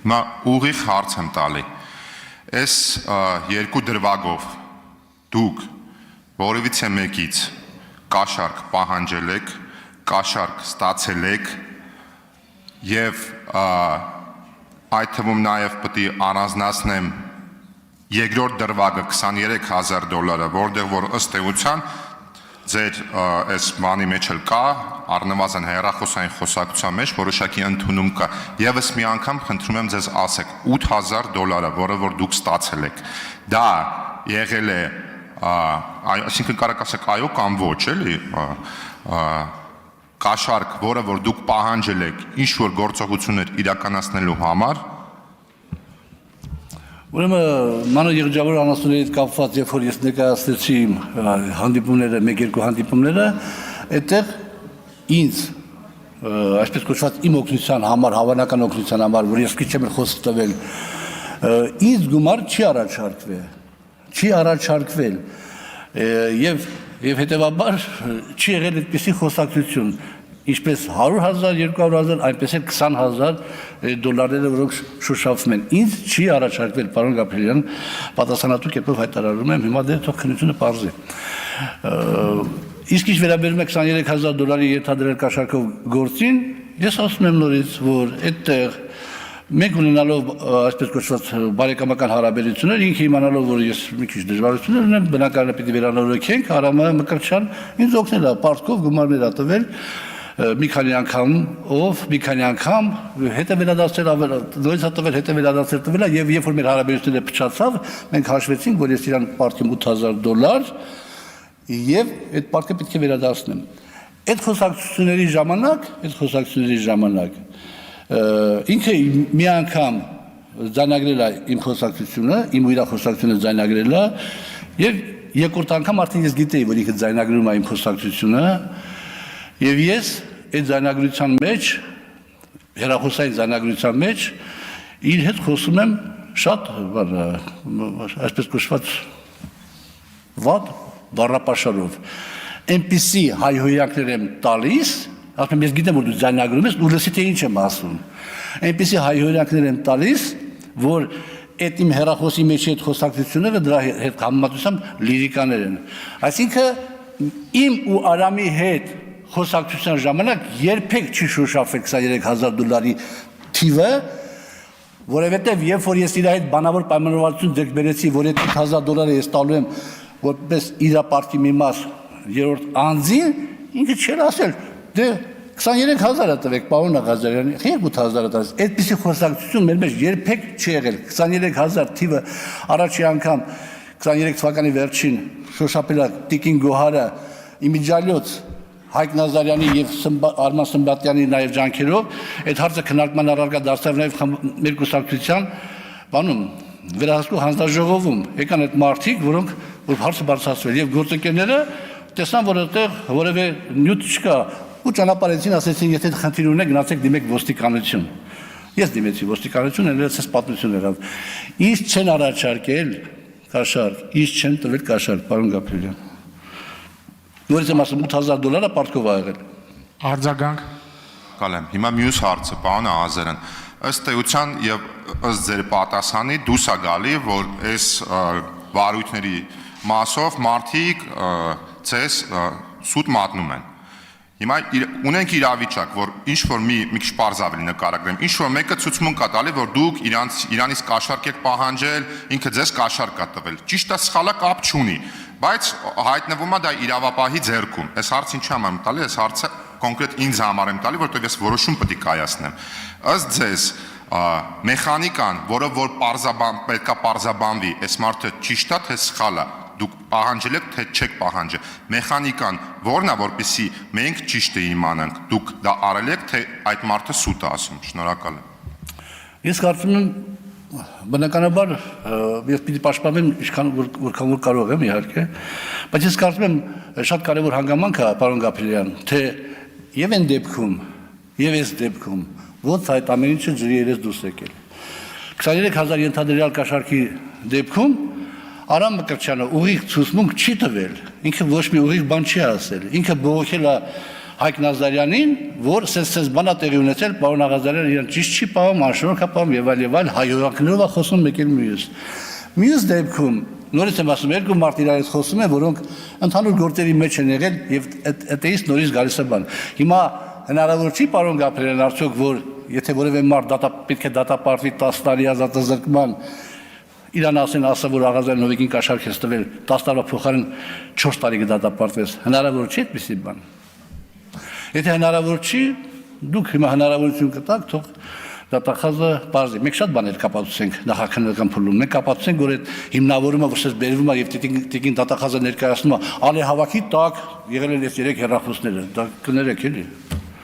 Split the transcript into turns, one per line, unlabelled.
Հիմա ուղիղ հարց եմ տալի։ Այս երկու դրվագով դուք որևիցե մեկից կաշառք պահանջել եք, կաշառք ստացել եք եւ այդ թվում նաեւ պետք է առանձնացնեմ երկրորդ դրվագը $23,000, որտեղ որ ըստ էության ձեր այս բանի մեջ էլ կա, առնվազն հեռախոսային խոսակցության մեջ որոշակի ընդունում կա։ Եվս մի անգամ խնդրում եմ ձեզ ասեք $8,000, որը որ դուք ստացել եք։ Դա եղել է, այսինքն կարող ասեք այո կամ ոչ, էլի, կաշառք, որը որ դուք պահանջել եք ինչ-որ գործողություններ իրականացնելու համար։
Ուրեմն մանր եղջավոր անասուններից կապված, երբ որ ես ներկայացրեցի իմ հանդիպումները, մեկ-երկու հանդիպումները, այդտեղ ինձ, այսպես կոչված իմ օգնության համար, հավանական օգնության համար, որ ես քիչ եմ խոսք տվել, ինձ գումար չի առաջարկվել, եւ հետեւաբար չի եղել այդպիսի խոսակցություն, ինչպես 100,000, 200,000, այնպես էլ $20,000, որոնք շոշափվում են։ Ինձ չի առաջարկվել, պարոն Գաբրելյան, պատասխանատու կերպով հայտարարում եմ, հիմա դեռ թող քննությունը պարզի։ Իսկ ինչ վերաբերում է $23,000 ենթադրել կաշառքով գործին, ես ասում եմ նորից, որ այդտեղ մենք ունենալով այսպես կոչված բարեկամական հարաբերություններ, ինքը իմանալով, որ ես մի քիչ դժվարություններ ունեմ, բնակարանը պիտի վերանորոգենք, Արամը Մկրտչյան ինձ օգնել է, պարտքով գումարներ ա տվել մի քանի անգամ հետը վերադարձել նույնիսկ հատվել հետը վերադարձել տվել եւ երբ որ մեր հարաբերությունները փչացավ մենք հաշվեցինք որ ես իրան պարտքեմ $8,000 եւ այդ պարտքը պետք է վերադարձնեմ այդ խոսակցությունների ժամանակ ինքը մի անգամ ձայնագրել է իմ խոսակցությունը իմ իր խոսակցությունը ձայնագրել է եւ երկրորդ անգամ արդեն ես գիտեի որ ինքը ձայնագրում է իմ խոսակցությունը Եվ ես այդ ձայնագրության մեջ, հեռախոսային ձայնագրության մեջ, իր հետ խոսում եմ շատ, այսպես կոչված, վատ բառապաշարով։ Այնպիսի հայհոյանքներ եմ տալիս, ասում եմ ես գիտեմ որ դու ձայնագրում ես, ու լսի թե ինչ եմ ասում։ Այնպիսի հայհոյանքներ եմ տալիս, որ այդ իմ հեռախոսի մեջ այդ խոսակցությունները դրա հետ համեմատությամբ լիրիկաներ են։ Այսինքն իմ ու Արամի հետ խոսակցության ժամանակ երբեք չի շոշափվել $23,000 թիվը, որովհետև երբ որ ես իր հետ բանավոր պայմանավորվածություն ձեռք բերեցի, որ այդ $8,000 ես տալու եմ որպես իր պարտքի մի մաս երրորդ անձին, ինքը չէր ասել, դե 23,000 տվեք, պարոն Ղազարյան, 2,000 տալիս, այդպիսի խոսակցություն մեր մեջ երբեք չի եղել, 23,000 թիվը առաջի անգամ 23 թվականի վերջին շոշափել է Տիկին Գոհարը իմիջիալոց Հայկ Նազարյանի եւ Արման Սմբատյանի նաեւ ջանքերով այդ հարցը քննարկման առարկա դարձավ նաեւ մեր կուսակցության բանում վերահսկու հանձնաժողովում եկան այդ մարդիկ որոնք որ հարցը բարձրացվել եւ գործընկերները տեսան որ այդտեղ որևէ նյութ չկա ու ճանապարհեցին ասեցին եթե խնդիր ունեք գնացեք դիմեք ոստիկանություն ես դիմեցի ոստիկանություն ներեցես պատմություն եղավ ինչ չեն առաջարկել կաշառք ինչ չեն տվել կաշառք պարոն Գաբրելյան Նորից եմ ասում $8,000 պարտքով ա եղել։
Արձագանք։ Կալեմ, հիմա մյուս հարցը, պարոն Ղազարյան, ըստ էության եւ ըստ ձեր պատասխանի դուրս ա գալի, որ այս վարույթների մասով մարդիկ ցես սուտ մատնում են։ Հիմա ունենք իրավիճակ, որ ինչ որ մի քիչ པարզ ավելի նկարագրեմ, ինչ որ մեկը ցուցմունք կա տալի, որ դուք իրանից կաշառք եք պահանջել, ինքը ձեզ կաշառք կա տվել։ Ճիշտ է, սխալը կապ չունի, բայց հայտնվում է դա իրավապահի ձեռքում։ Այս հարցը ինչի համար եմ տալի, այս հարցը կոնկրետ ինձ համար եմ տալի, որտեղ ես որոշում պետք է կայացնեմ։ Ըստ ձեզ մեխանիկան, որը որ պետքա պարզաբանվի, այս մարդը ճիշտ է թե սխալ է, դուք պահանջել եք թե չեք պահանջել։ Մեխանիկան որն է, որպեսզի մենք ճիշտ իմանանք, դուք դա արել եք թե այդ մարդը սուտ է ասում։ Շնորհակալ եմ։
Ես կարծում եմ բնականաբար ես պիտի պաշտպանեմ ինչքան որքան որ կարող եմ իհարկե, բայց ես կարծում եմ շատ կարևոր հանգամանք է պարոն Գաբրելյան, թե եւ այն դեպքում, եւ այս դեպքում ոնց այդ ամեն ինչը ջրի երես դուրս եկել։ 23,000 ենթադրյալ կաշառքի դեպքում Արամ Մկրտչյանը ուղիղ ցուցմունք չի տվել, ինքը ոչ մի ուղիղ բան չի ասել, ինքը բողոքել է Հայկ Նազարյանին, որ սենց բանա տեղի ունեցել, պարոն Աղազարյանը իրեն ճիշտ չի պահում, անշնորհք է պահում եւ այլ հայոյանքներով է խոսում մեկ էլ մյուս։ Մյուս դեպքում նորից եմ ասում, երկու մարդ իրարից խոսում են, որոնք ընդհանուր գործերի մեջ են եղել եւ այդտեղից նորից գալիս է բան։ Հիմա հնարավոր չի պարոն Գաբրիելյան արդյոք, որ եթե որևէ մարդ պետք է դատապարտվի 10 տարի ազատազրկման, իրան ասա, որ Աղազարյան Նովիկին կաշառք ես տվել 10 տարվա փոխարեն 4 տարի կդատապարտվես, հնարավոր չի այդպիսի բան։ Եթե հնարավոր չի, դուք հիմա հնարավորություն կտաք, թող դատախազը բարձի։ Մենք շատ բաներ կապացուցենք նախաքննական փուլում։ Մենք կապացուցենք, որ այդ հիմնավորումը, որ ցես բերվում է եւ տիկին դատախազը ներկայացնում է, ալի հավաքի տակ եղել են այս 3 հեռախոսները, դա կներեք էլի։